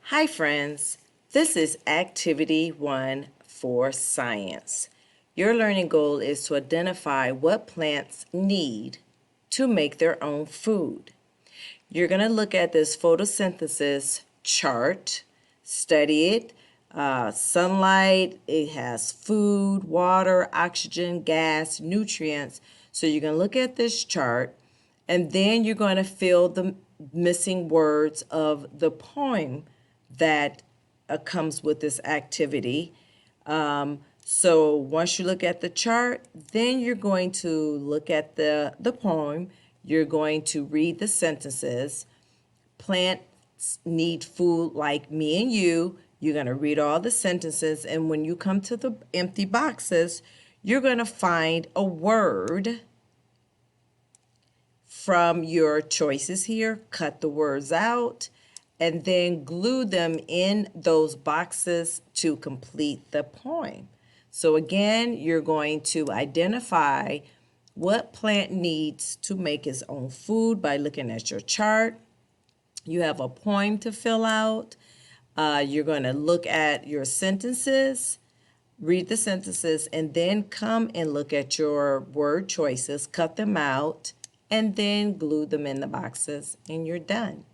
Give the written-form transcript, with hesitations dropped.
Hi friends, this is Activity 1 for Science. Your learning goal is to identify what plants need to make their own food. You're going to look at this photosynthesis chart, study it. Sunlight, it has food, water, oxygen, gas, nutrients. So you're going to look at this chart and then you're going to fill the missing words of the poem that comes with this activity. So once you look at the chart, then you're going to look at the poem. You're going to read the sentences. Plants need food like me and you. You're going to read all the sentences. And when you come to the empty boxes, you're going to find a word from your choices here. Cut the words out and then glue them in those boxes to complete the poem. So again, you're going to identify what plant needs to make its own food by looking at your chart. You have a poem to fill out. You're going to look at your sentences, read the sentences, and then come and look at your word choices, cut them out, and then glue them in the boxes, and you're done.